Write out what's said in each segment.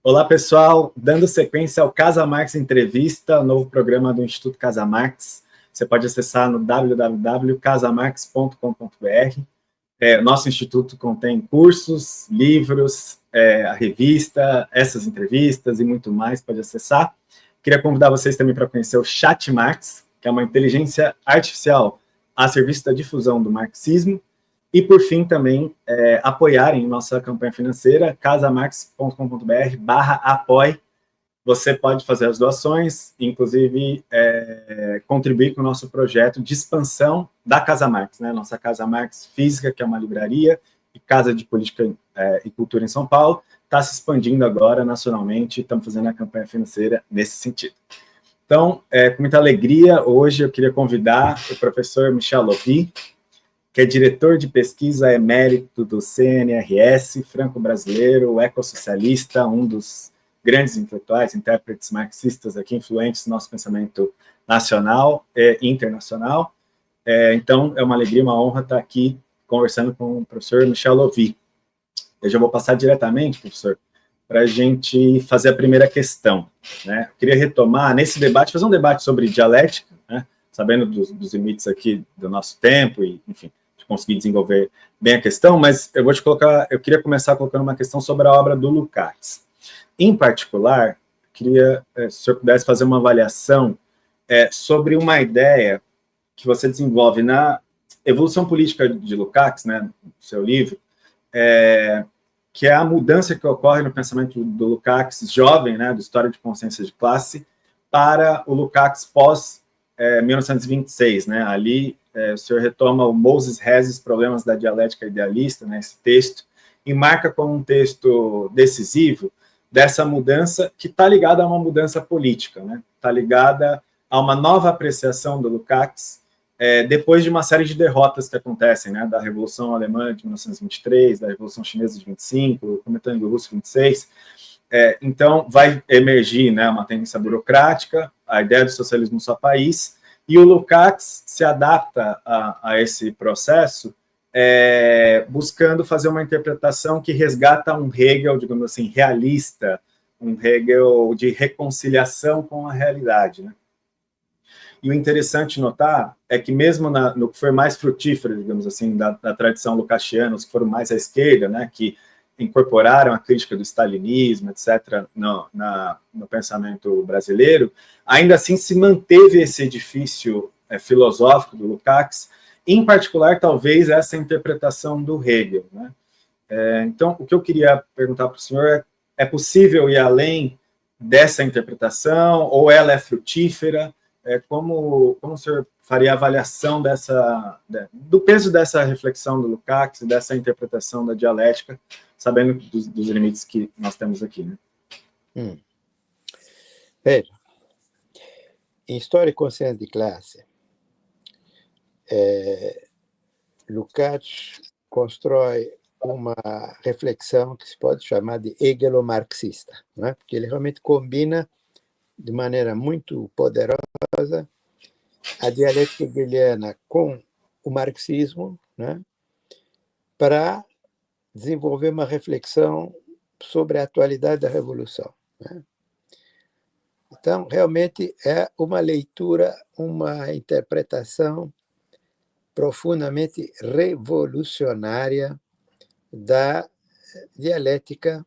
Olá, pessoal. Dando sequência ao Casa Marx Entrevista, novo programa do Instituto Casa Marx. Você pode acessar no www.casamarx.com.br. Nosso instituto contém cursos, livros, a revista, essas entrevistas e muito mais, pode acessar. Queria convidar vocês também para conhecer o Chat Marx, que é uma inteligência artificial a serviço da difusão do marxismo. E, por fim, também apoiarem nossa campanha financeira, casamarx.com.br/apoie. Você pode fazer as doações, inclusive contribuir com o nosso projeto de expansão da Casa Marx, né? Nossa Casa Marx física, que é uma livraria e casa de política e cultura em São Paulo, está se expandindo agora nacionalmente, estamos fazendo a campanha financeira nesse sentido. Então, com muita alegria, hoje eu queria convidar o professor Michel Louvi, que é diretor de pesquisa emérito do CNRS, franco-brasileiro, ecossocialista, um dos grandes intelectuais, intérpretes marxistas aqui, influentes no nosso pensamento nacional e internacional. Então, é uma alegria, uma honra estar aqui conversando com o professor Michel Louvi. Eu já vou passar diretamente, professor, para a gente fazer a primeira questão, né? Eu queria retomar nesse debate, fazer um debate sobre dialética, né? Sabendo dos limites aqui do nosso tempo e, enfim, conseguir desenvolver bem a questão, mas eu queria começar colocando uma questão sobre a obra do Lukács. Em particular, queria, se o senhor pudesse fazer uma avaliação sobre uma ideia que você desenvolve na Evolução Política de Lukács, né, no seu livro, que é a mudança que ocorre no pensamento do Lukács jovem, né, do História de Consciência de Classe, para o Lukács pós 1926, né, ali o senhor retoma o Moses Rezes, Problemas da Dialética Idealista, né, esse texto, e marca como um texto decisivo dessa mudança que está ligada a uma mudança política, né, está ligada a uma nova apreciação do Lukács, depois de uma série de derrotas que acontecem, né, da Revolução Alemã de 1923, da Revolução Chinesa de 25, o Comitâneo Russo de 26, então vai emergir, né, uma tendência burocrática, a ideia do socialismo só país, e o Lukács se adapta a esse processo, buscando fazer uma interpretação que resgata um Hegel, digamos assim, realista, um Hegel de reconciliação com a realidade, né? E o interessante notar é que mesmo no que foi mais frutífero, digamos assim, da tradição lukáciana, os que foram mais à esquerda, né, que incorporaram a crítica do stalinismo, etc., no pensamento brasileiro, ainda assim se manteve esse edifício filosófico do Lukács, em particular, talvez, essa interpretação do Hegel, né? Então, o que eu queria perguntar para o senhor é possível ir além dessa interpretação, ou ela é frutífera? Como o senhor faria a avaliação do peso dessa reflexão do Lukács, dessa interpretação da dialética, sabendo dos limites que nós temos aqui, né? Veja, em História e Consciência de Classe, Lukács constrói uma reflexão que se pode chamar de hegelo-marxista, não é? Porque ele realmente combina de maneira muito poderosa a dialética hegeliana com o marxismo, né, para desenvolver uma reflexão sobre a atualidade da revolução, né? Então, realmente é uma leitura, uma interpretação profundamente revolucionária da dialética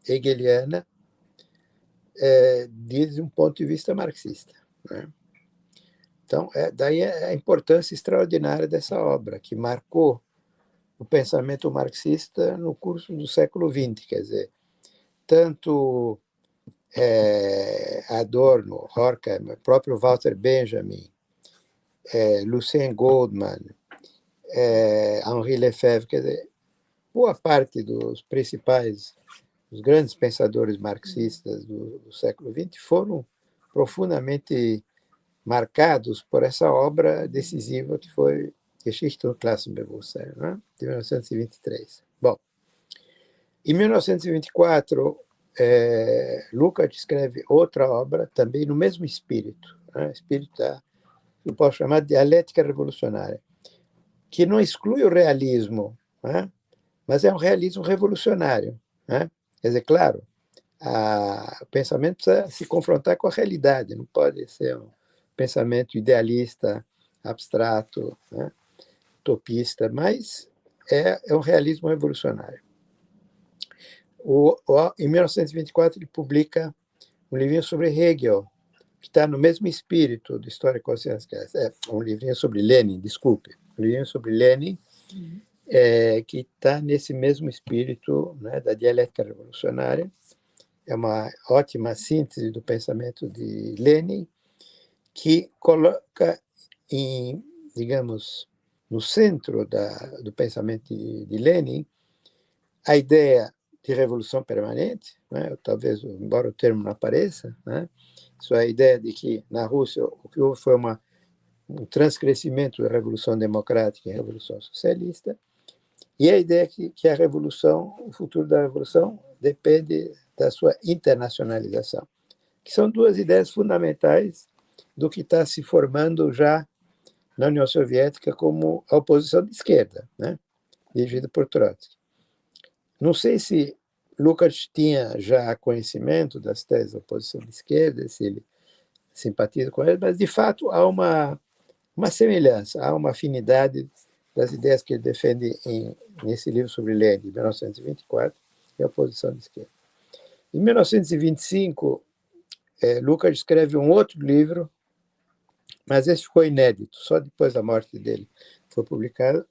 hegeliana, desde um ponto de vista marxista, né? Então, daí a importância extraordinária dessa obra, que marcou o pensamento marxista no curso do século XX, quer dizer, tanto Adorno, Horkheimer, próprio Walter Benjamin, Lucien Goldman, Henri Lefebvre, quer dizer, boa parte dos principais, os grandes pensadores marxistas do século XX foram profundamente marcados por essa obra decisiva que foi Geschichte und Klassenbewusstsein, né, de 1923. Bom, em 1924, Lukács escreve outra obra, também no mesmo espírito, né, espírito que eu posso chamar de dialética revolucionária, que não exclui o realismo, né, mas é um realismo revolucionário, né? Quer dizer, claro, o pensamento precisa se confrontar com a realidade, não pode ser um pensamento idealista, abstrato, né, utopista, mas é um realismo revolucionário. Em 1924, ele publica um livrinho sobre Hegel, que está no mesmo espírito de História e Consciência. Um livrinho sobre Lenin, desculpe. Um livrinho sobre Lenin, que está nesse mesmo espírito, né, da dialética revolucionária. É uma ótima síntese do pensamento de Lenin, que coloca digamos, no centro do pensamento de Lenin a ideia de revolução permanente, né? Talvez, embora o termo não apareça, né? Isso é a ideia de que na Rússia o que houve foi um transcrescimento da revolução democrática e revolução socialista, e a ideia que a revolução, o futuro da revolução depende da sua internacionalização, que são duas ideias fundamentais do que está se formando já na União Soviética como a oposição de esquerda, né? Dirigida por Trotsky. Não sei se Lukács tinha já conhecimento das teses da oposição de esquerda, se ele simpatiza com elas, mas, de fato, há uma semelhança, há uma afinidade das ideias que ele defende nesse livro sobre Lenin, de 1924, e a oposição de esquerda. Em 1925, Lukács escreve um outro livro, mas esse ficou inédito, só depois da morte dele foi publicado,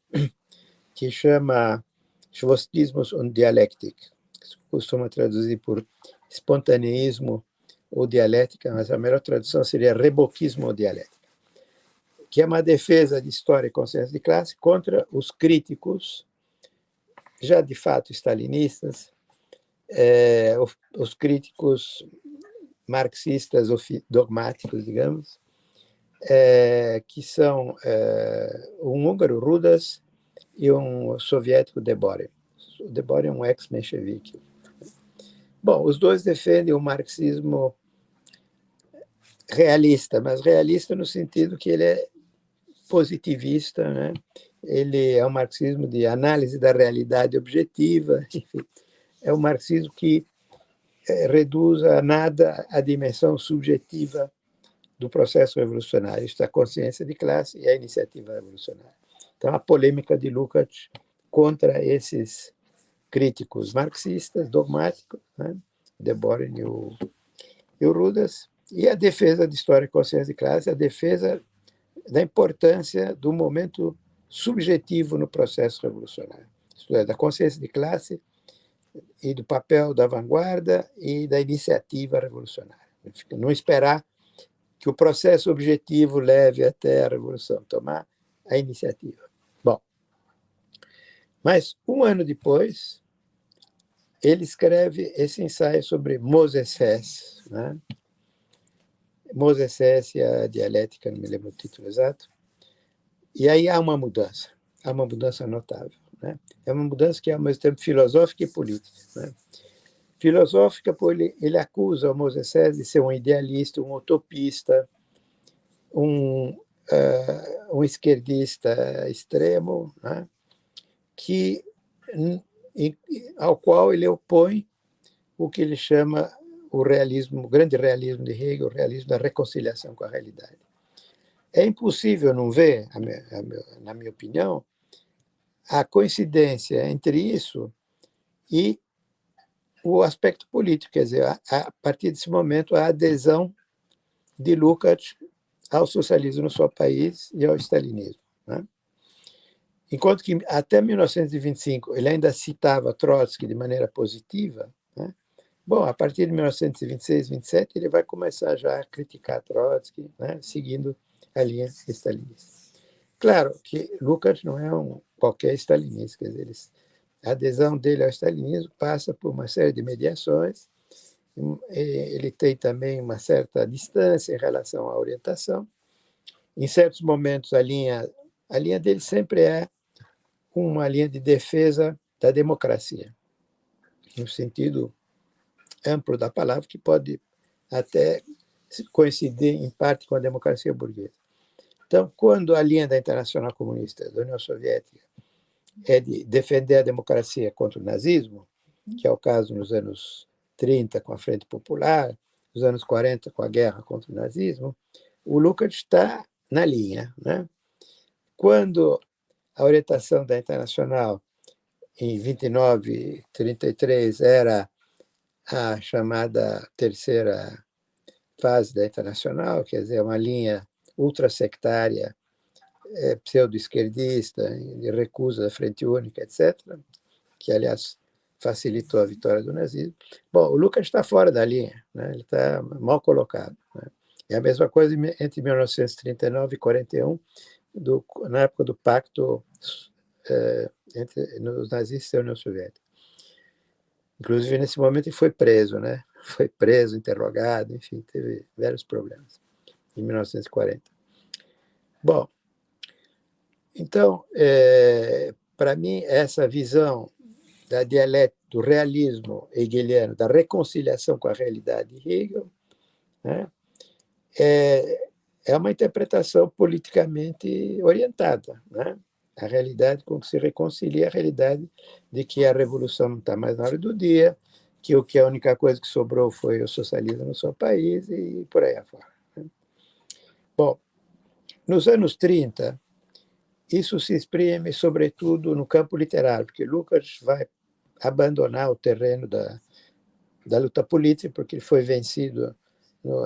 que chama Schwostismus und Dialektik, que se costuma traduzir por espontaneísmo ou dialética, mas a melhor tradução seria reboquismo ou dialética, que é uma defesa de história e consciência de classe contra os críticos, já de fato stalinistas, os críticos marxistas dogmáticos, digamos, que são um húngaro, Rudas, e um soviético, Deborin. O Deborin é um ex-menchevique. Bom, os dois defendem o marxismo realista, mas realista no sentido que ele é positivista, né? Ele é um marxismo de análise da realidade objetiva, enfim, é um marxismo que reduz a nada a dimensão subjetiva do processo revolucionário, isto é, a consciência de classe e a iniciativa revolucionária. Então, a polêmica de Lukács contra esses críticos marxistas, dogmáticos, né? Deborin e o Rudas, e a defesa de história e consciência de classe, a defesa da importância do momento subjetivo no processo revolucionário, isto é, da consciência de classe e do papel da vanguarda e da iniciativa revolucionária. Não esperar que o processo objetivo leve até a revolução, tomar a iniciativa. Bom, mas um ano depois, ele escreve esse ensaio sobre Moses Hess, né? Moses Hess e a dialética, não me lembro o título exato, e aí há uma mudança notável, né? É uma mudança que é ao mesmo tempo filosófica e política, né? Filosófica, porque ele acusa o Moses Hess de ser um idealista, um utopista, um esquerdista extremo, né? Ao qual ele opõe o que ele chama o realismo, o grande realismo de Hegel, o realismo da reconciliação com a realidade. É impossível não ver, na minha opinião, a coincidência entre isso e o aspecto político, quer dizer, a partir desse momento, a adesão de Lukács ao socialismo no seu país e ao stalinismo, né? Enquanto que até 1925 ele ainda citava Trotsky de maneira positiva, né? Bom, a partir de 1926, 27, ele vai começar já a criticar Trotsky, né? Seguindo a linha stalinista. Claro que Lukács não é qualquer stalinista, quer dizer, a adesão dele ao stalinismo passa por uma série de mediações, ele tem também uma certa distância em relação à orientação. Em certos momentos, a linha dele sempre é uma linha de defesa da democracia, no sentido amplo da palavra, que pode até coincidir em parte com a democracia burguesa. Então, quando a linha da Internacional Comunista da União Soviética é de defender a democracia contra o nazismo, que é o caso nos anos 30 com a Frente Popular, nos anos 40 com a guerra contra o nazismo, o Lukács está na linha, né? Quando a orientação da Internacional, em 29 e 33, era a chamada terceira fase da Internacional, quer dizer, uma linha ultrasectária, pseudo-esquerdista, de recusa da Frente Única, etc., que, aliás, facilitou a vitória do nazismo. Bom, o Lukács está fora da linha, né? Ele está mal colocado, né? É a mesma coisa entre 1939 e 41, na época do pacto entre os nazistas e a União Soviética. Inclusive, nesse momento, ele foi preso, né? Foi preso, interrogado, enfim, teve vários problemas, em 1940. Bom, então, para mim, essa visão da dialética, do realismo hegeliano, da reconciliação com a realidade de Hegel, né, é uma interpretação politicamente orientada, né? A realidade com que se reconcilia a realidade de que a revolução não está mais na hora do dia, que a única coisa que sobrou foi o socialismo no seu país e por aí afora, né? Bom, nos anos 30, isso se exprime sobretudo no campo literário, porque Lukács vai abandonar o terreno da luta política, porque ele foi vencido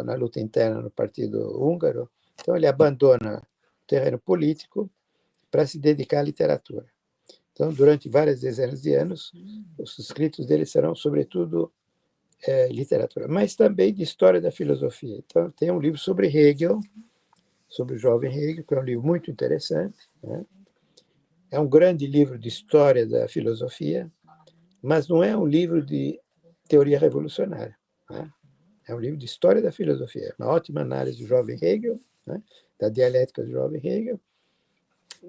na luta interna no Partido Húngaro, então ele abandona o terreno político para se dedicar à literatura. Então, durante várias dezenas de anos, os escritos dele serão, sobretudo, literatura, mas também de história da filosofia. Então, tem um livro sobre Hegel, sobre o jovem Hegel, que é um livro muito interessante, né? É um grande livro de história da filosofia, mas não é um livro de teoria revolucionária, né? É um livro de história da filosofia, uma ótima análise do jovem Hegel, né? Da dialética do jovem Hegel,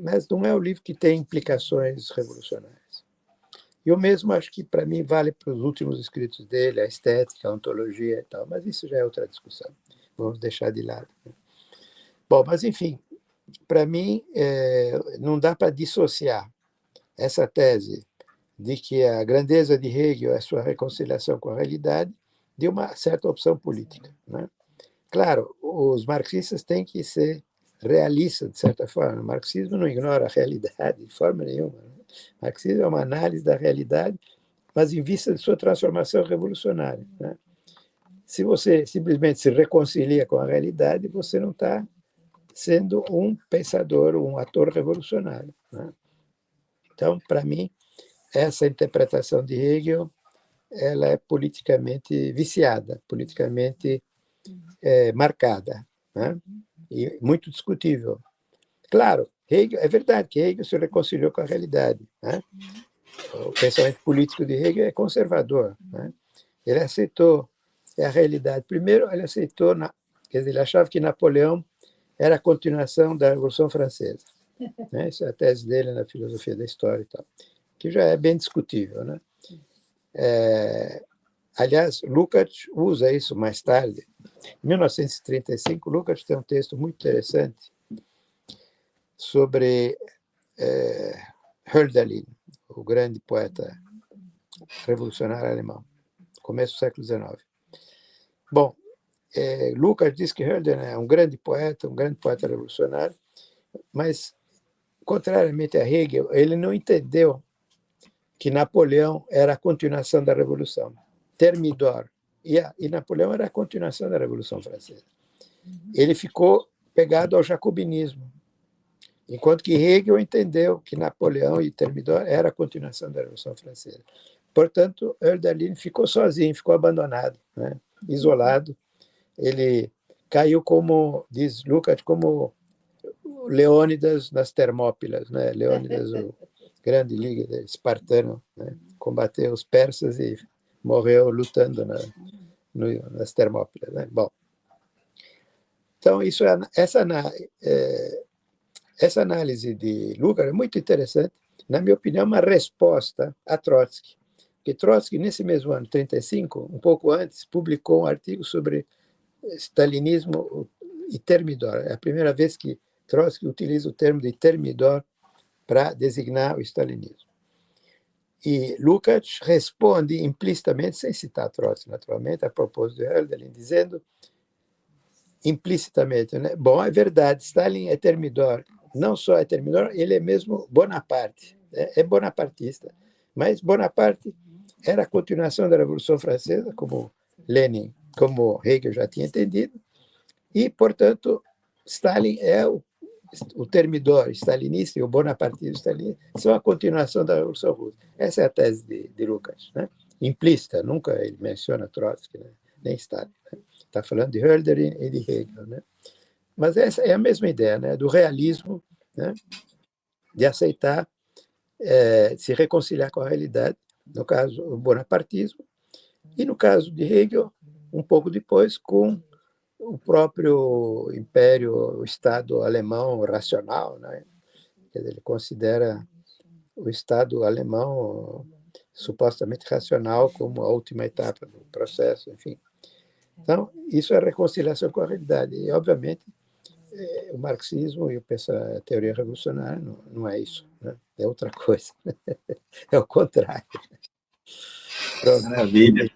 mas não é um livro que tem implicações revolucionárias. E eu mesmo acho que, para mim, vale para os últimos escritos dele, a estética, a ontologia e tal, mas isso já é outra discussão. Vamos deixar de lado, né? Bom, mas, enfim, para mim, não dá para dissociar essa tese de que a grandeza de Hegel é a sua reconciliação com a realidade de uma certa opção política, né? Claro, os marxistas têm que ser realistas, de certa forma. O marxismo não ignora a realidade de forma nenhuma, né? O marxismo é uma análise da realidade, mas em vista de sua transformação revolucionária, né? Se você simplesmente se reconcilia com a realidade, você não está sendo um pensador, um ator revolucionário, né? Então, para mim, essa interpretação de Hegel, ela é politicamente viciada, politicamente marcada, né? E muito discutível. Claro, Hegel, é verdade que Hegel se reconciliou com a realidade, né? O pensamento político de Hegel é conservador, né? Ele aceitou a realidade. Primeiro, ele aceitou, quer dizer, ele achava que Napoleão era a continuação da Revolução Francesa, né? Essa é a tese dele na filosofia da história e tal, que já é bem discutível, né? Aliás, Lukács usa isso mais tarde. Em 1935, Lukács tem um texto muito interessante sobre Hölderlin, o grande poeta revolucionário alemão, começo do século XIX. Bom, Lukács diz que Hölderlin é um grande poeta revolucionário, mas, contrariamente a Hegel, ele não entendeu que Napoleão era a continuação da Revolução. Thermidor. E Napoleão era a continuação da Revolução Francesa. Ele ficou pegado ao jacobinismo, enquanto que Hegel entendeu que Napoleão e Thermidor era a continuação da Revolução Francesa. Portanto, Hölderlin ficou sozinho, ficou abandonado, né? Isolado. Ele caiu, como diz Lukács, como Leônidas nas Termópilas, né? Leônidas, o grande líder espartano, né? Combateu os persas e morreu lutando nas Termópilas, né? Bom, então essa análise de Lukács é muito interessante, na minha opinião, uma resposta a Trotsky, porque Trotsky, nesse mesmo ano, 35, um pouco antes, publicou um artigo sobre stalinismo e Thermidor. É a primeira vez que Trotsky utiliza o termo de Thermidor para designar o stalinismo. E Lukács responde implicitamente, sem citar Trotsky, naturalmente, a propósito de Hölderlin, dizendo implicitamente, né? Bom, é verdade, Stalin é termidor, não só é termidor, ele é mesmo Bonaparte, né? É bonapartista, mas Bonaparte era a continuação da Revolução Francesa, como Lenin, como Hegel já tinha entendido, e, portanto, Stalin é o termidor stalinista e o bonapartismo stalinista são a continuação da Revolução Russa. Essa é a tese de Lukács, né? Implícita, nunca ele menciona Trotsky, né? Nem Stalin. Né? Está falando de Hölderlin e de Hegel. Né? Mas essa é a mesma ideia, né? Do realismo, né? De aceitar, se reconciliar com a realidade, no caso, o bonapartismo, e no caso de Hegel, um pouco depois, com o próprio império, o Estado alemão racional, né? Ele considera o Estado alemão supostamente racional como a última etapa do processo, enfim. Então, isso é reconciliação com a realidade. E, obviamente, o marxismo e a teoria revolucionária não é isso, né? É outra coisa. É o contrário. Pronto. Maravilha.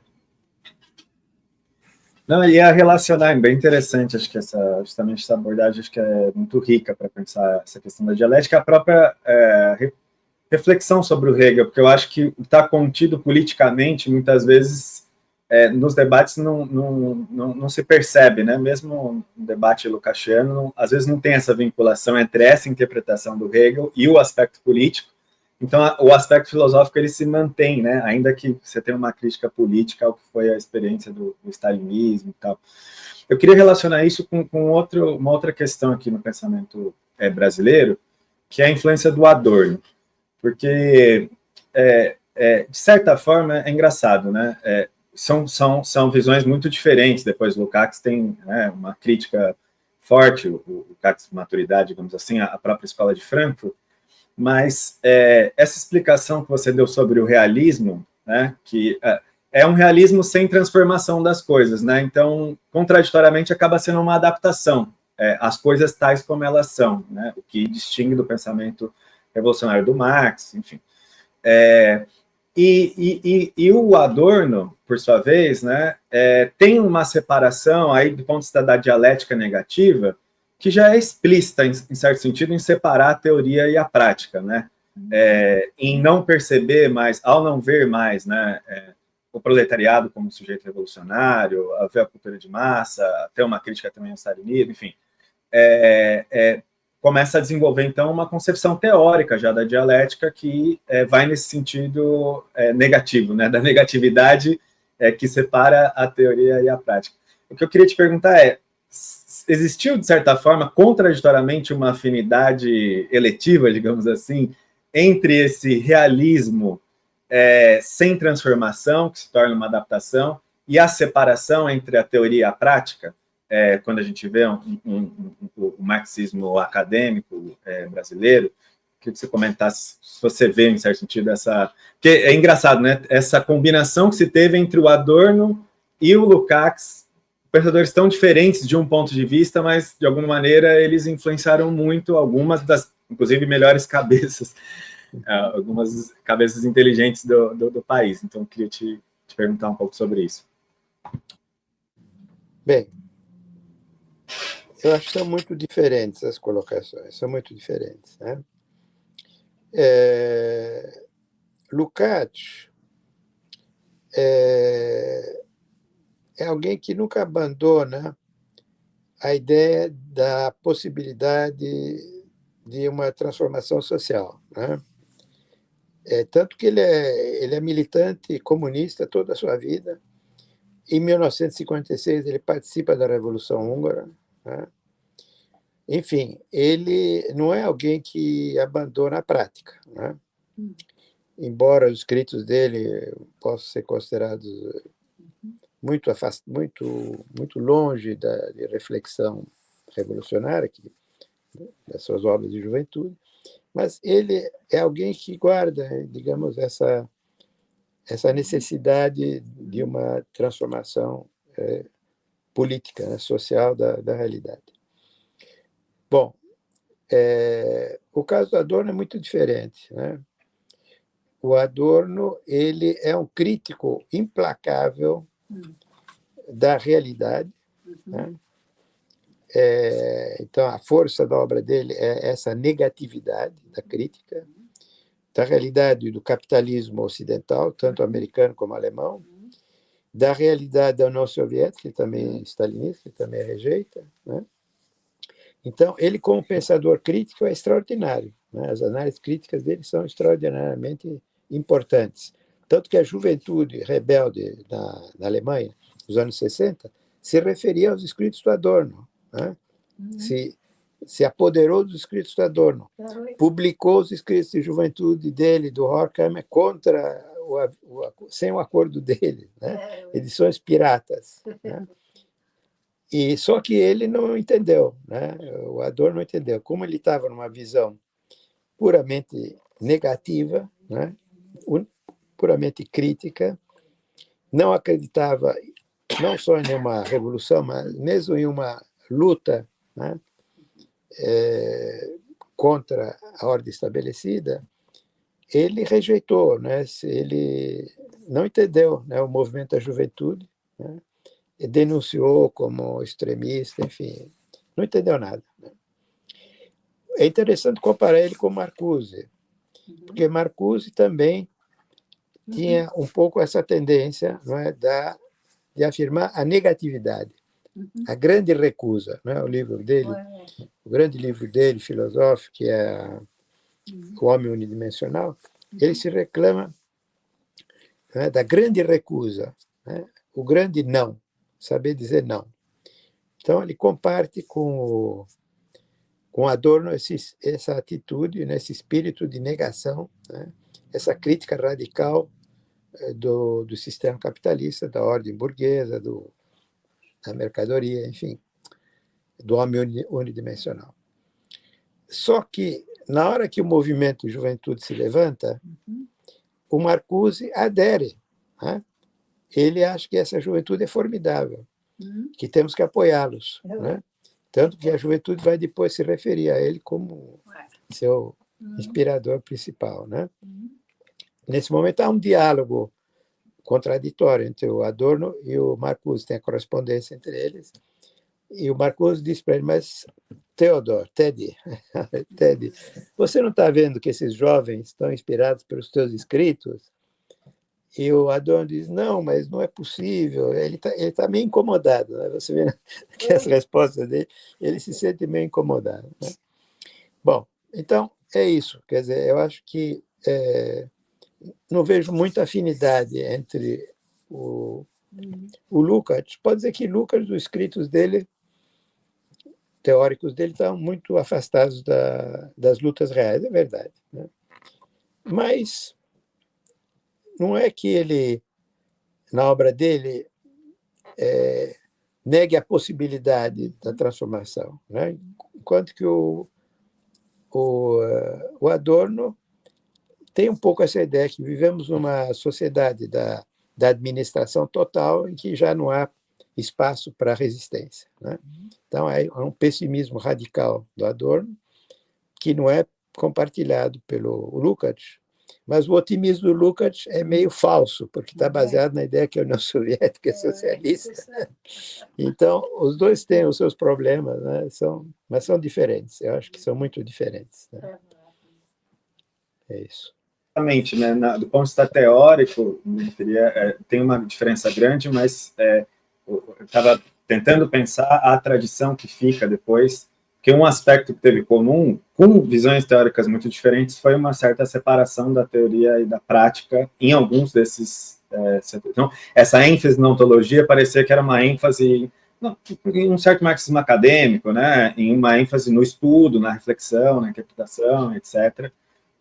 Não, e a relacionar, é bem interessante, acho que justamente essa abordagem acho que é muito rica para pensar essa questão da dialética, a própria reflexão sobre o Hegel, porque eu acho que está contido politicamente, muitas vezes, nos debates não se percebe, né? Mesmo no debate lukáciano, às vezes não tem essa vinculação entre essa interpretação do Hegel e o aspecto político. Então, o aspecto filosófico ele se mantém, né? Ainda que você tenha uma crítica política ao que foi a experiência do stalinismo e tal. Eu queria relacionar isso com uma outra questão aqui no pensamento brasileiro, que é a influência do Adorno. Porque, de certa forma, é engraçado, né? São visões muito diferentes. Depois, o Lukács tem uma crítica forte, o Lukács maturidade, digamos assim, a própria escola de Frankfurt, mas essa explicação que você deu sobre o realismo, né, que é um realismo sem transformação das coisas, né? Então, contraditoriamente, acaba sendo uma adaptação às coisas tais como elas são, né? O que distingue do pensamento revolucionário do Marx, enfim. E o Adorno, por sua vez, né, tem uma separação aí do ponto de vista da dialética negativa, que já é explícita, em certo sentido, em separar a teoria e a prática, né? Em não perceber mais, ao não ver mais, né, o proletariado como sujeito revolucionário, a ver a cultura de massa, ter uma crítica também ao stalinismo, enfim, começa a desenvolver, então, uma concepção teórica já da dialética que vai nesse sentido negativo, né, da negatividade que separa a teoria e a prática. O que eu queria te perguntar existiu, de certa forma, contraditoriamente, uma afinidade eletiva, digamos assim, entre esse realismo sem transformação, que se torna uma adaptação, e a separação entre a teoria e a prática, quando a gente vê o marxismo acadêmico brasileiro, queria que você comentasse se você vê, em certo sentido, essa... Porque é engraçado, né? Essa combinação que se teve entre o Adorno e o Lukács, pensadores tão diferentes de um ponto de vista, mas, de alguma maneira, eles influenciaram muito algumas das, inclusive, melhores cabeças, algumas cabeças inteligentes do país. Então, eu queria te perguntar um pouco sobre isso. Bem, eu acho que são muito diferentes as colocações, são muito diferentes, né? Lukács é alguém que nunca abandona a ideia da possibilidade de uma transformação social, né? Tanto que ele é militante comunista toda a sua vida. Em 1956, ele participa da Revolução Húngara, né? Enfim, ele não é alguém que abandona a prática, né? Embora os escritos dele possam ser considerados muito longe de reflexão revolucionária, das suas obras de juventude, mas ele é alguém que guarda, digamos, essa necessidade de uma transformação política, né, social da realidade. Bom, o caso do Adorno é muito diferente, né? o Adorno ele é um crítico implacável da realidade, né? Então, a força da obra dele é essa negatividade da crítica, da realidade do capitalismo ocidental, tanto americano como alemão, da realidade da União Soviética, que também é stalinista, que também rejeita, né? Então, ele, como pensador crítico, é extraordinário, né? As análises críticas dele são extraordinariamente importantes. Tanto que a juventude rebelde na Alemanha, nos anos 60, se referia aos escritos do Adorno, né? Se apoderou dos escritos do Adorno, publicou os escritos de juventude dele, do Horkheimer, contra sem o acordo dele, né? Edições piratas, né? E só que ele não entendeu, né? O Adorno não entendeu. Como ele estava numa visão puramente negativa, né? Puramente crítica, não acreditava não só em uma revolução, mas mesmo em uma luta, né? Contra a ordem estabelecida, ele rejeitou, né? Ele não entendeu, né, o movimento da juventude, né? E denunciou como extremista, enfim, não entendeu nada, né? É interessante comparar ele com Marcuse, porque Marcuse também tinha um pouco essa tendência, não é, de afirmar a negatividade, a grande recusa, não é? O grande livro dele, filosófico, que é O Homem Unidimensional, ele se reclama, né, da grande recusa, né, o grande não, saber dizer não. Então, ele comparte com Adorno essa atitude, né, esse espírito de negação, né, essa crítica radical do sistema capitalista, da ordem burguesa, da mercadoria, enfim, do homem unidimensional. Só que, na hora que o movimento Juventude se levanta, o Marcuse adere, né? Ele acha que essa juventude é formidável, que temos que apoiá-los, né? Tanto que a juventude vai depois se referir a ele como seu inspirador principal, né? Nesse momento há um diálogo contraditório entre o Adorno e o Marcuse, tem a correspondência entre eles, e o Marcuse diz para ele, mas Teddy, você não está vendo que esses jovens estão inspirados pelos teus escritos? E o Adorno diz, não, mas não é possível, ele tá meio incomodado, né? Você vê que as respostas dele, ele se sente meio incomodado, né? Bom, então é isso, quer dizer, eu acho que não vejo muita afinidade entre o Lukács. Pode dizer que Lukács, os escritos dele, teóricos dele, estão muito afastados das lutas reais, é verdade, né? Mas não é que ele, na obra dele, negue a possibilidade da transformação, né? Enquanto que o Adorno tem um pouco essa ideia que vivemos numa sociedade da administração total em que já não há espaço para resistência, né? Então, é um pessimismo radical do Adorno que não é compartilhado pelo Lukács, mas o otimismo do Lukács é meio falso, porque está baseado na ideia que a União Soviética é socialista. Então, os dois têm os seus problemas, né? Mas são diferentes, eu acho que são muito diferentes, né? É isso. Exatamente, né? Do ponto de vista teórico, tem uma diferença grande, mas eu estava tentando pensar a tradição que fica depois, que um aspecto que teve comum, com visões teóricas muito diferentes, foi uma certa separação da teoria e da prática em alguns desses setores. Então, essa ênfase na ontologia parecia que era uma ênfase em um certo marxismo acadêmico, né? Em uma ênfase no estudo, na reflexão, na interpretação, etc.,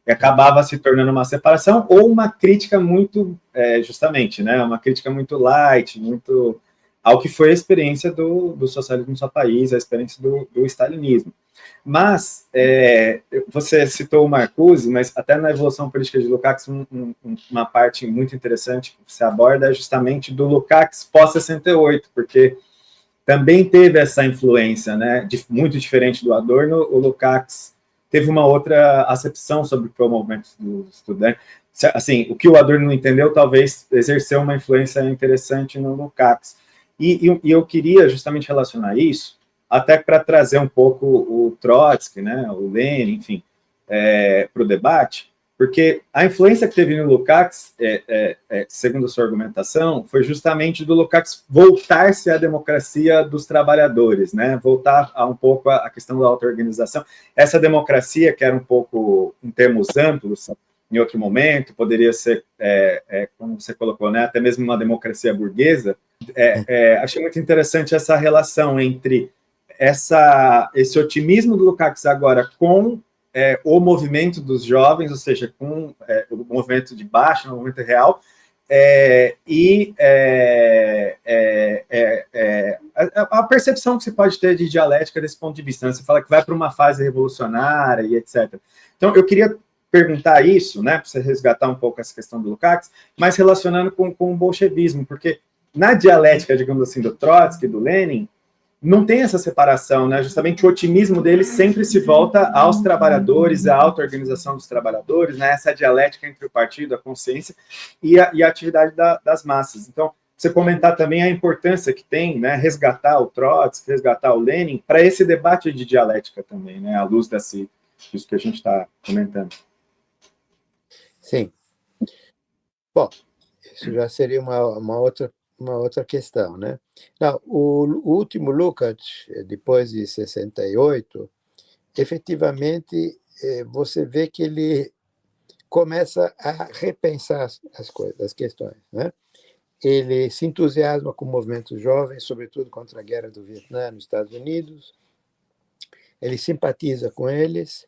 e acabava se tornando uma separação ou uma crítica muito, justamente, né, uma crítica muito light, muito ao que foi a experiência do socialismo no seu país, a experiência do stalinismo. Mas, você citou o Marcuse, mas até na Evolução Política de Lukács, uma parte muito interessante que você aborda é justamente do Lukács pós-68, porque também teve essa influência, né, muito diferente do Adorno. O Lukács teve uma outra acepção sobre o que foi o movimento dos estudantes, assim, o que o Adorno não entendeu, talvez exerceu uma influência interessante no Lukács. E eu queria justamente relacionar isso, até para trazer um pouco o Trotsky, né, o Lenin, enfim, para o debate, porque a influência que teve no Lukács, segundo a sua argumentação, foi justamente do Lukács voltar-se à democracia dos trabalhadores, né, voltar a um pouco a questão da auto-organização. Essa democracia, que era um pouco, em termos amplos, em outro momento, poderia ser, como você colocou, né, até mesmo uma democracia burguesa. Achei muito interessante essa relação entre esse otimismo do Lukács agora com o movimento dos jovens, ou seja, com o movimento de baixo, o movimento real, e a percepção que se pode ter de dialética desse ponto de vista. Né? Você fala que vai para uma fase revolucionária e etc. Então, eu queria perguntar isso, né, para você resgatar um pouco essa questão do Lukács, mas relacionando com o bolchevismo, porque na dialética, digamos assim, do Trotsky, do Lenin, não tem essa separação, né? Justamente o otimismo dele sempre se volta aos trabalhadores, à auto-organização dos trabalhadores, né? Essa dialética entre o partido, a consciência e a atividade das massas. Então, você comentar também a importância que tem, né? Resgatar o Trotsky, resgatar o Lenin, para esse debate de dialética também, né? À luz disso que a gente está comentando. Sim. Bom, isso já seria uma outra questão, né? Não, o último Lukács, depois de 68, efetivamente, você vê que ele começa a repensar as coisas, as questões, né? Ele se entusiasma com movimentos jovens, sobretudo contra a guerra do Vietnã nos Estados Unidos. Ele simpatiza com eles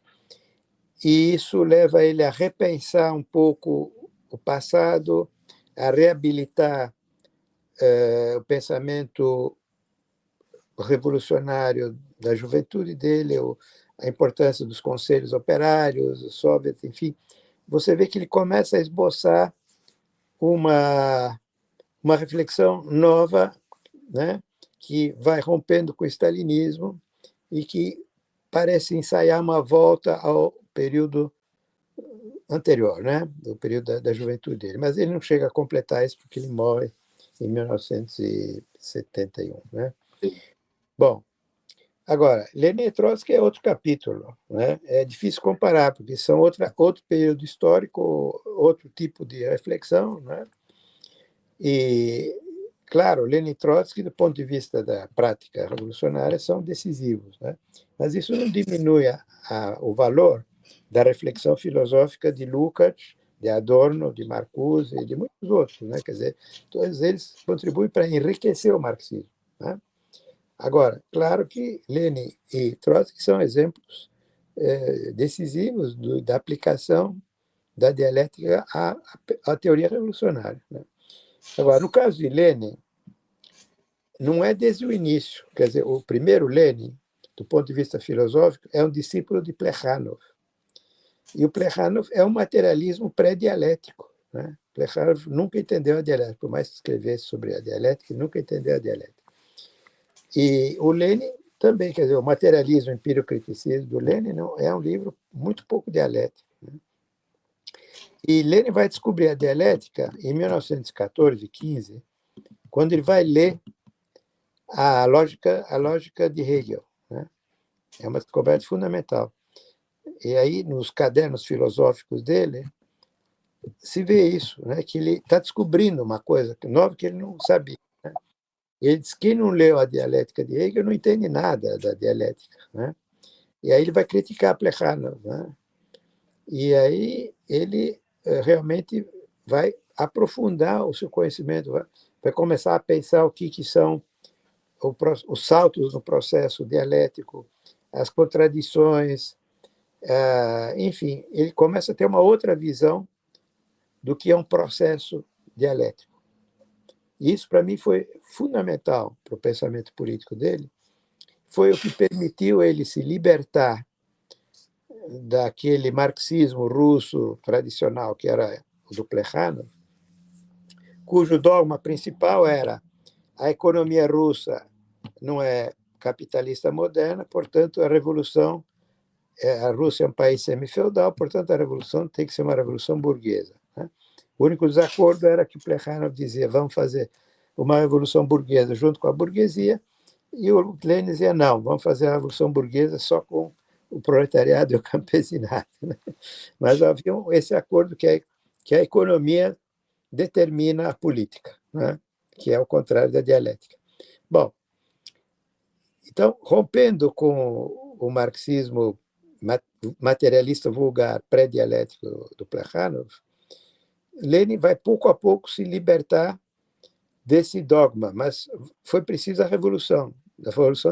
e isso leva ele a repensar um pouco o passado, a reabilitar o pensamento revolucionário da juventude dele, a importância dos conselhos operários, o soviet, enfim. Você vê que ele começa a esboçar uma reflexão nova, né, que vai rompendo com o stalinismo e que parece ensaiar uma volta ao período anterior, né, do período da juventude dele. Mas ele não chega a completar isso porque ele morre em 1971, né? Bom, agora, Lenin e Trotsky é outro capítulo, né? É difícil comparar, porque são outro período histórico, outro tipo de reflexão, né? E, claro, Lenin e Trotsky, do ponto de vista da prática revolucionária, são decisivos, né? Mas isso não diminui o valor da reflexão filosófica de Lukács, de Adorno, de Marcuse e de muitos outros, né? Quer dizer, todos eles contribuem para enriquecer o marxismo, né? Agora, claro que Lenin e Trotsky são exemplos decisivos da aplicação da dialética à teoria revolucionária, né? Agora, no caso de Lenin, não é desde o início. Quer dizer, o primeiro Lenin, do ponto de vista filosófico, é um discípulo de Plekhanov. E o Plekhanov é um materialismo pré-dialético, né? Plekhanov nunca entendeu a dialética, por mais que escrevesse sobre a dialética, nunca entendeu a dialética. E o Lenin também, quer dizer, o materialismo empírico-criticismo do Lenin não, é um livro muito pouco dialético, né? E Lenin vai descobrir a dialética em 1914, 15, quando ele vai ler a lógica de Hegel, né? É uma descoberta fundamental. E aí, nos cadernos filosóficos dele, se vê isso, né? Que ele está descobrindo uma coisa nova que ele não sabia, né? Ele diz que quem não leu a dialética de Hegel não entende nada da dialética, né? E aí ele vai criticar Plekhanov, né? E aí ele realmente vai aprofundar o seu conhecimento, vai começar a pensar o que são os saltos no processo dialético, as contradições, enfim, ele começa a ter uma outra visão do que é um processo dialético. E isso, para mim, foi fundamental para o pensamento político dele, foi o que permitiu ele se libertar daquele marxismo russo tradicional, que era o do Plekhanov, cujo dogma principal era a economia russa não é capitalista moderna, portanto, a Rússia é um país semi-feudal, portanto, a revolução tem que ser uma revolução burguesa, né? O único desacordo era que o Plekhanov dizia, vamos fazer uma revolução burguesa junto com a burguesia, e o Lenin dizia, não, vamos fazer a revolução burguesa só com o proletariado e o campesinato. Né? Mas havia esse acordo que a economia determina a política, né? Que é o contrário da dialética. Bom, então, rompendo com o marxismo materialista vulgar pré-dialético do Plekhanov, Lenin vai pouco a pouco se libertar desse dogma, mas foi preciso a Revolução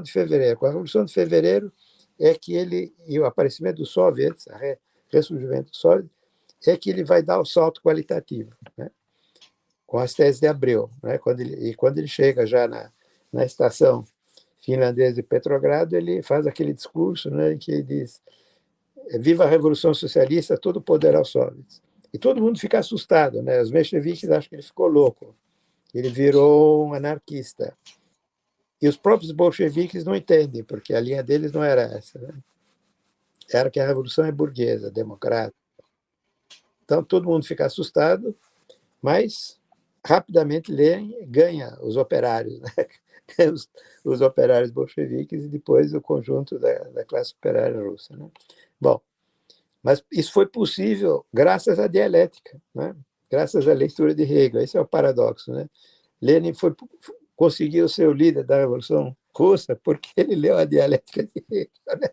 de Fevereiro. Com a Revolução de Fevereiro é que ele, e o aparecimento dos soviets, o ressurgimento dos soviets, é que ele vai dar o salto qualitativo, né? Com as teses de Abreu. Né? Quando ele chega já na estação finlandesa de Petrogrado, ele faz aquele discurso, né, em que ele diz: viva a Revolução Socialista, todo o poder aos soviets. E todo mundo fica assustado, né? Os mencheviques acham que ele ficou louco, ele virou um anarquista. E os próprios bolcheviques não entendem, porque a linha deles não era essa, né? Era que a revolução é burguesa, democrática. Então todo mundo fica assustado, mas rapidamente Lenin ganha os operários, né? Os operários bolcheviques e depois o conjunto da classe operária russa, né? Bom, mas isso foi possível graças à dialética, né? Graças à leitura de Hegel. Esse é o paradoxo, né? Lenin conseguiu ser o líder da Revolução Russa porque ele leu a dialética de Hegel, né?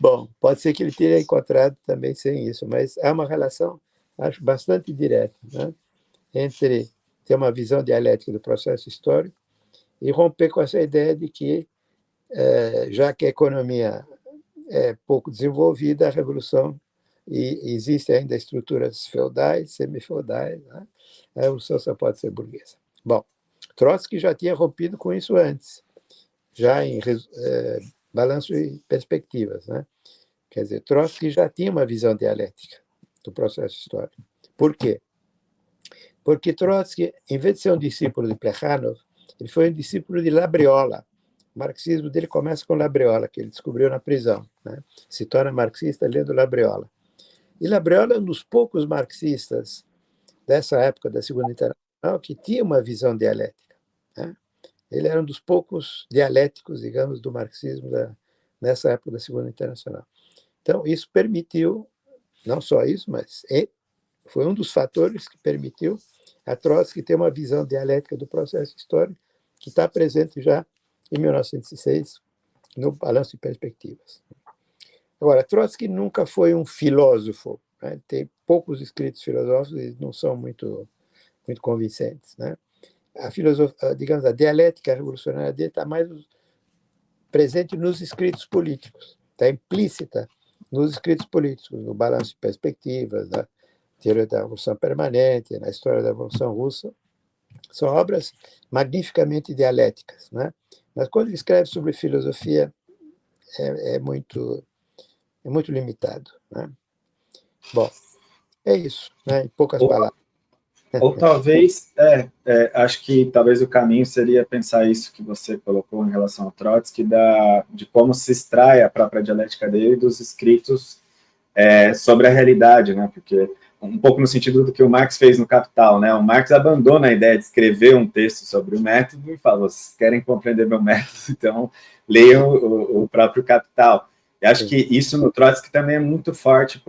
Bom, pode ser que ele tenha encontrado também sem isso, mas há uma relação, acho, bastante direta, né? Entre ter uma visão dialética do processo histórico e romper com essa ideia de que, já que a economia é pouco desenvolvida, a revolução, e existem ainda estruturas feudais, semifeudais, né? A revolução só pode ser burguesa. Bom, Trotsky já tinha rompido com isso antes, já em Balanço e Perspectivas, né? Quer dizer, Trotsky já tinha uma visão dialética do processo histórico. Por quê? Porque Trotsky, em vez de ser um discípulo de Plekhanov, ele foi um discípulo de Labriola. O marxismo dele começa com Labriola, que ele descobriu na prisão, né? Se torna marxista lendo Labriola. E Labriola é um dos poucos marxistas dessa época da Segunda Internacional que tinha uma visão dialética, né? Ele era um dos poucos dialéticos, digamos, do marxismo nessa época da Segunda Internacional. Então, isso permitiu, não só isso, mas foi um dos fatores que permitiu a Trotsky ter uma visão dialética do processo histórico que está presente já em 1906 no Balanço de Perspectivas. Agora, Trotsky nunca foi um filósofo, né? Tem poucos escritos filosóficos e não são muito convincentes, né? A filosofia, digamos, a dialética revolucionária dele está mais presente nos escritos políticos, está implícita nos escritos políticos, no Balanço de Perspectivas, na Teoria da Revolução Permanente, na História da Revolução Russa. São obras magnificamente dialéticas, né? Mas quando ele escreve sobre filosofia, é muito limitado, né? Bom, é isso, né? Em poucas palavras. Ou talvez, acho que talvez o caminho seria pensar isso que você colocou em relação ao Trotsky, de como se extrai a própria dialética dele dos escritos sobre a realidade, né? Porque um pouco no sentido do que o Marx fez no Capital, né? O Marx abandona a ideia de escrever um texto sobre o método e fala: vocês querem compreender meu método, então leiam o próprio Capital. E acho que isso no Trotsky também é muito forte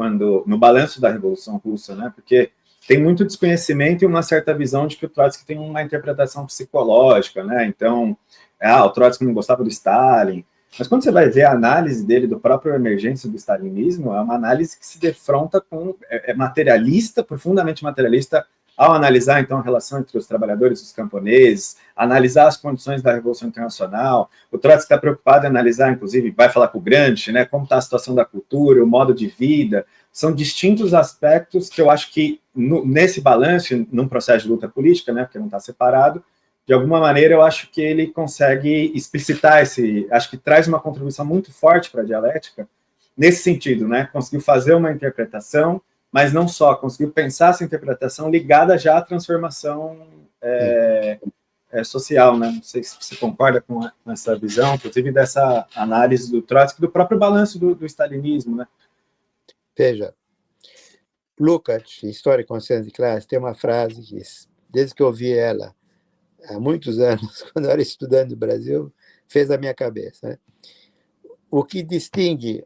no balanço da Revolução Russa, né? Porque tem muito desconhecimento e uma certa visão de que o Trotsky tem uma interpretação psicológica, né? Então, o Trotsky não gostava do Stalin. Mas quando você vai ver a análise dele do próprio emergência do stalinismo, é uma análise que se defronta com... é materialista, profundamente materialista, ao analisar, então, a relação entre os trabalhadores e os camponeses, analisar as condições da Revolução Internacional. O Trotsky está preocupado em analisar, inclusive, vai falar com o Gramsci, né, como está a situação da cultura, o modo de vida. São distintos aspectos que eu acho que, nesse balanço, num processo de luta política, né, porque não está separado, de alguma maneira eu acho que ele consegue explicitar acho que traz uma contribuição muito forte para a dialética, nesse sentido, né, conseguiu fazer uma interpretação, mas não só, conseguiu pensar essa interpretação ligada já à transformação social, né, não sei se você concorda com essa visão, inclusive dessa análise do Trotsky, do próprio balanço do stalinismo, né. Veja, Lukács, História e Consciência de Classe, tem uma frase que, desde que eu ouvi ela há muitos anos, quando eu era estudante do Brasil, fez a minha cabeça. Né? O que distingue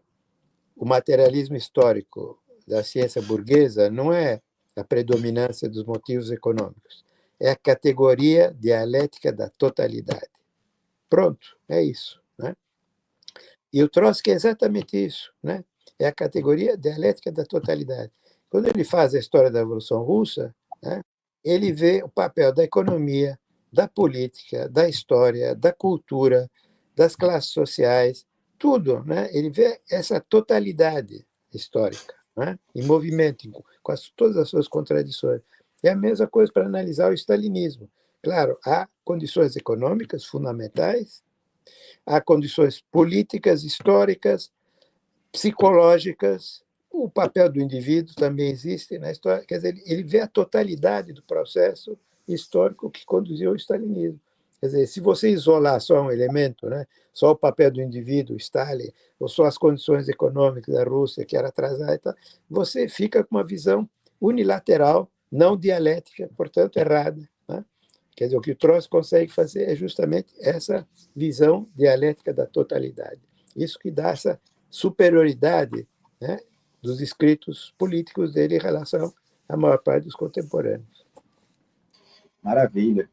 o materialismo histórico da ciência burguesa não é a predominância dos motivos econômicos, é a categoria dialética da totalidade. Pronto, é isso. Né? E o Trotsky é exatamente isso. Né? É a categoria dialética da totalidade. Quando ele faz a história da Revolução Russa, né, ele vê o papel da economia, da política, da história, da cultura, das classes sociais, tudo. Né? Ele vê essa totalidade histórica, né, em movimento, com todas as suas contradições. É a mesma coisa para analisar o stalinismo. Claro, há condições econômicas fundamentais, há condições políticas, históricas, psicológicas, o papel do indivíduo também existe na história. Quer dizer, ele vê a totalidade do processo histórico que conduziu ao stalinismo. Quer dizer, se você isolar só um elemento, né, só o papel do indivíduo, Stalin, ou só as condições econômicas da Rússia, que era atrasada, e tal, você fica com uma visão unilateral, não dialética, portanto, errada. Né? Quer dizer, o que o Trotsky consegue fazer é justamente essa visão dialética da totalidade. Isso que dá essa superioridade, né, dos escritos políticos dele em relação à maior parte dos contemporâneos. Maravilha.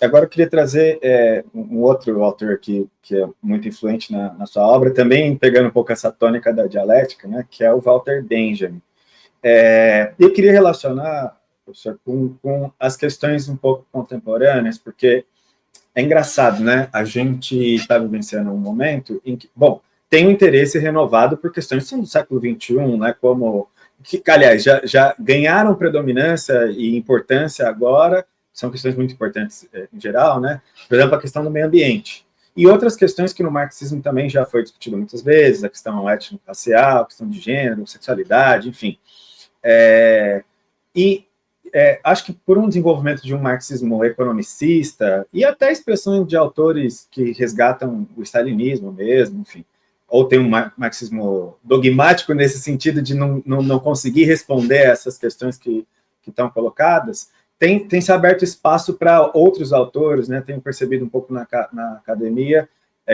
Agora eu queria trazer um outro autor aqui que é muito influente na sua obra, também pegando um pouco essa tônica da dialética, né, que é o Walter Benjamin. Eu queria relacionar, professor, com as questões um pouco contemporâneas, porque é engraçado, né? A gente está vivenciando um momento em que, bom, tem um interesse renovado por questões que são do século XXI, né? Como que, aliás, já ganharam predominância e importância agora, são questões muito importantes em geral, né? Por exemplo, a questão do meio ambiente. E outras questões que no marxismo também já foi discutido muitas vezes, a questão étnico-racial, a questão de gênero, sexualidade, enfim. E acho que por um desenvolvimento de um marxismo economicista e até expressões de autores que resgatam o stalinismo mesmo, enfim, ou tem um marxismo dogmático nesse sentido de não conseguir responder a essas questões que estão colocadas, tem se aberto espaço para outros autores, né? Tenho percebido um pouco na academia,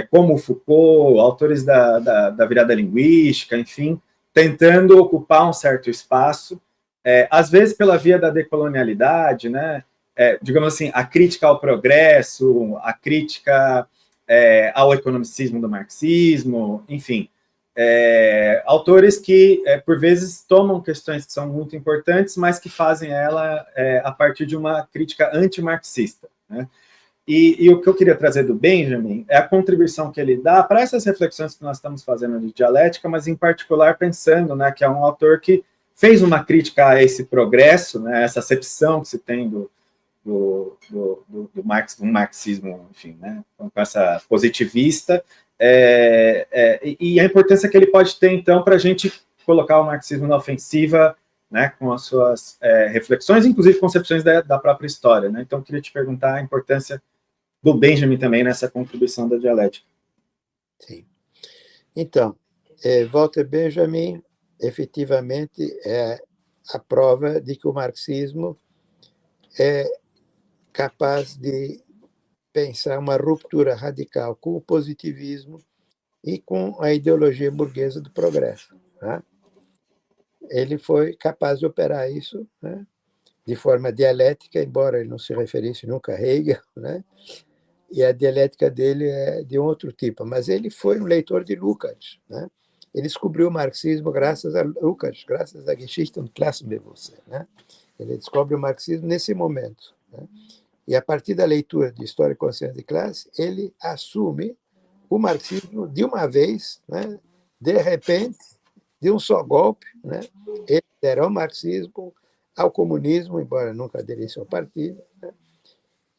como Foucault, autores da virada linguística, enfim, tentando ocupar um certo espaço, às vezes pela via da decolonialidade, né? Digamos assim, a crítica ao progresso, a crítica ao economicismo do marxismo, enfim, autores que, por vezes, tomam questões que são muito importantes, mas que fazem ela a partir de uma crítica antimarxista, né? E o que eu queria trazer do Benjamin é a contribuição que ele dá para essas reflexões que nós estamos fazendo de dialética, mas em particular pensando, né, que é um autor que fez uma crítica a esse progresso, né, essa acepção que se tem do marxismo, enfim, né, com essa positivista, e a importância que ele pode ter, então, para a gente colocar o marxismo na ofensiva, né, com as suas reflexões, inclusive concepções da própria história. Né? Então, eu queria te perguntar a importância do Benjamin também nessa contribuição da dialética. Sim. Então, Walter Benjamin efetivamente é a prova de que o marxismo é capaz de pensar uma ruptura radical com o positivismo e com a ideologia burguesa do progresso. Né? Ele foi capaz de operar isso, né, de forma dialética, embora ele não se referisse nunca a Hegel, né? E a dialética dele é de um outro tipo, mas ele foi um leitor de Lukács, né? Ele descobriu o marxismo graças a Lukács, graças à Geschichte und Klassenbewusstsein, né? Ele descobre o marxismo nesse momento, né? E a partir da leitura de História e Consciência de Classe, ele assume o marxismo de uma vez, né? De repente, de um só golpe, né? Ele adere ao marxismo, ao comunismo, embora nunca aderisse ao partido, né?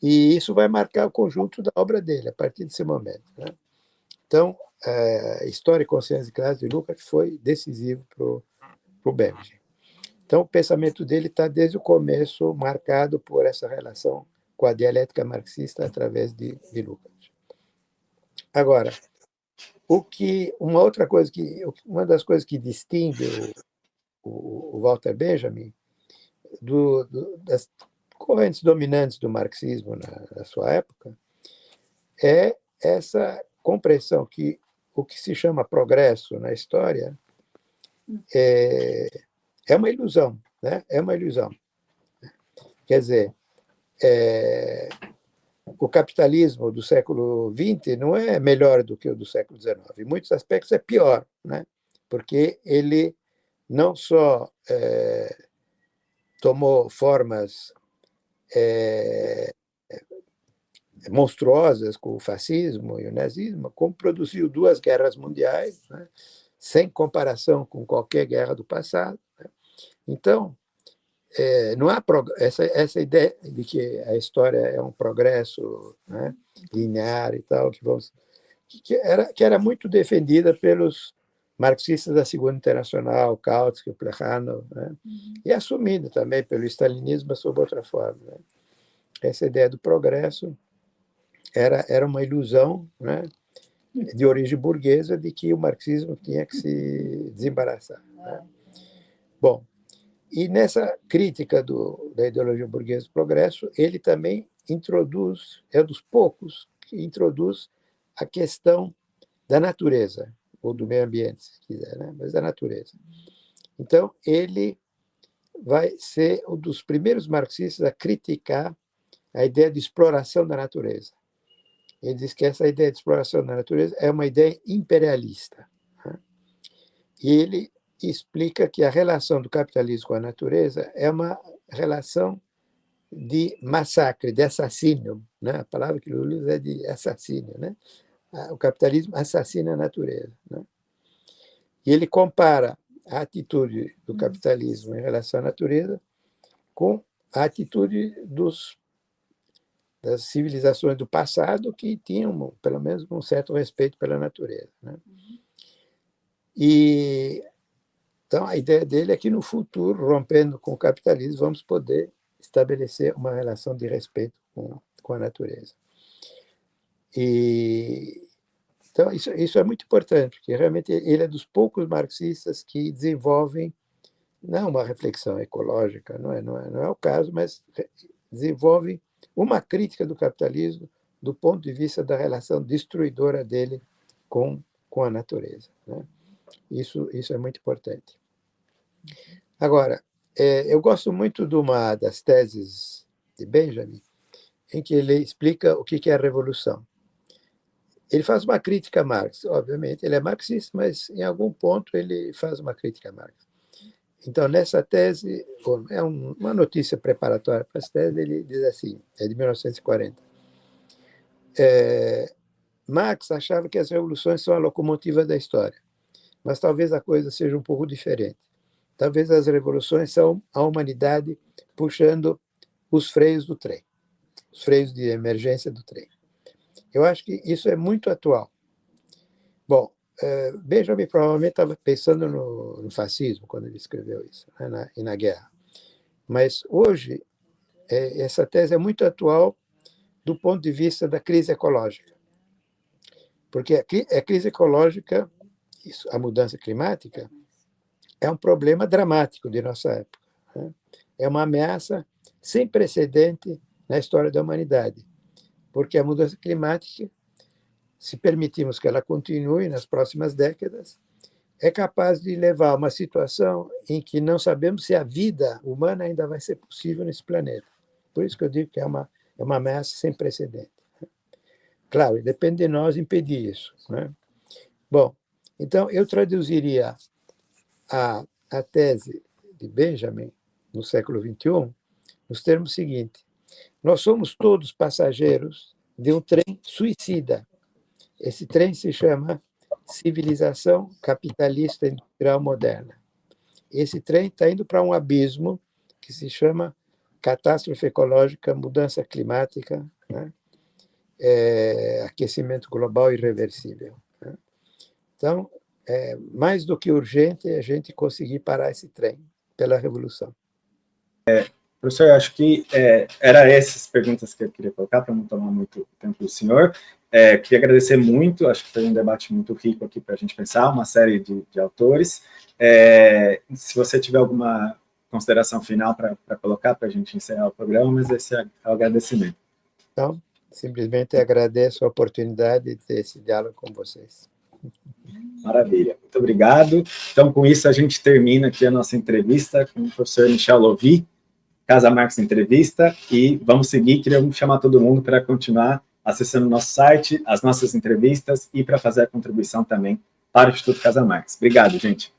E isso vai marcar o conjunto da obra dele, a partir desse momento. Né? Então, a História e Consciência de Classe de Lukács foi decisivo para o Benjamin. Então, o pensamento dele está desde o começo marcado por essa relação com a dialética marxista através de Lukács. Agora, uma das coisas que distingue o Walter Benjamin, das correntes dominantes do marxismo na sua época, é essa compreensão que o que se chama progresso na história é uma ilusão, né? É uma ilusão. Quer dizer, o capitalismo do século XX não é melhor do que o do século XIX. Em muitos aspectos é pior, né? Porque ele não só tomou formas monstruosas com o fascismo e o nazismo, como produziu 2 guerras mundiais, né? Sem comparação com qualquer guerra do passado, né? Então, não há essa ideia de que a história é um progresso, né, linear e tal, que era muito defendida pelos marxistas da Segunda Internacional, Kautsky, Plejano, né, e assumida também pelo stalinismo sob outra forma, né. Essa ideia do progresso era uma ilusão, né, de origem burguesa, de que o marxismo tinha que se desembaraçar, né. Bom, e nessa crítica da ideologia burguesa do progresso, ele também introduz, é dos poucos que introduz a questão da natureza, ou do meio ambiente, se quiser, né? Mas da natureza. Então, ele vai ser um dos primeiros marxistas a criticar a ideia de exploração da natureza. Ele diz que essa ideia de exploração da natureza é uma ideia imperialista, né? E ele explica que a relação do capitalismo com a natureza é uma relação de massacre, de assassínio, né? A palavra que ele usa é de assassínio, né? O capitalismo assassina a natureza, né? E ele compara a atitude do capitalismo em relação à natureza com a atitude das civilizações do passado que tinham, pelo menos, um certo respeito pela natureza, né? E então, a ideia dele é que, no futuro, rompendo com o capitalismo, vamos poder estabelecer uma relação de respeito com a natureza. E, então, isso é muito importante, porque realmente ele é dos poucos marxistas que desenvolvem, não uma reflexão ecológica, não é o caso, mas desenvolvem uma crítica do capitalismo do ponto de vista da relação destruidora dele com a natureza, né? Isso é muito importante. Agora, eu gosto muito de uma das teses de Benjamin, em que ele explica o que é a revolução. Ele faz uma crítica a Marx, obviamente, ele é marxista, mas em algum ponto ele faz uma crítica a Marx. Então, nessa tese, é uma notícia preparatória para essa tese, ele diz assim, é de 1940. Marx achava que as revoluções são a locomotiva da história, mas talvez a coisa seja um pouco diferente. Talvez as revoluções são a humanidade puxando os freios do trem, os freios de emergência do trem. Eu acho que isso é muito atual. Bom, Benjamin provavelmente estava pensando no fascismo quando ele escreveu isso, né, e na guerra. Mas hoje, essa tese é muito atual do ponto de vista da crise ecológica. Porque a crise ecológica, a mudança climática, é um problema dramático de nossa época, né? É uma ameaça sem precedente na história da humanidade, porque a mudança climática, se permitirmos que ela continue nas próximas décadas, é capaz de levar a uma situação em que não sabemos se a vida humana ainda vai ser possível nesse planeta. Por isso que eu digo que é uma ameaça sem precedente. Claro, depende de nós impedir isso, né? Bom, então eu traduziria a tese de Benjamin, no século XXI, nos termos seguintes: nós somos todos passageiros de um trem suicida. Esse trem se chama civilização capitalista industrial moderna. Esse trem está indo para um abismo que se chama catástrofe ecológica, mudança climática, né? Aquecimento global irreversível, né? Então, mais do que urgente a gente conseguir parar esse trem pela revolução. Professor, acho que era essas perguntas que eu queria colocar, para não tomar muito tempo do senhor. Queria agradecer muito, acho que foi um debate muito rico aqui para a gente pensar, uma série de autores. Se você tiver alguma consideração final para colocar, para a gente encerrar o programa, mas esse é o agradecimento. Então, simplesmente agradeço a oportunidade de ter esse diálogo com vocês. Maravilha, muito obrigado. Então, com isso, a gente termina aqui a nossa entrevista com o professor Michel Louvi, Casa Marx Entrevista, e vamos seguir, queria chamar todo mundo para continuar acessando o nosso site, as nossas entrevistas, e para fazer a contribuição também para o Instituto Casa Marx. Obrigado, gente.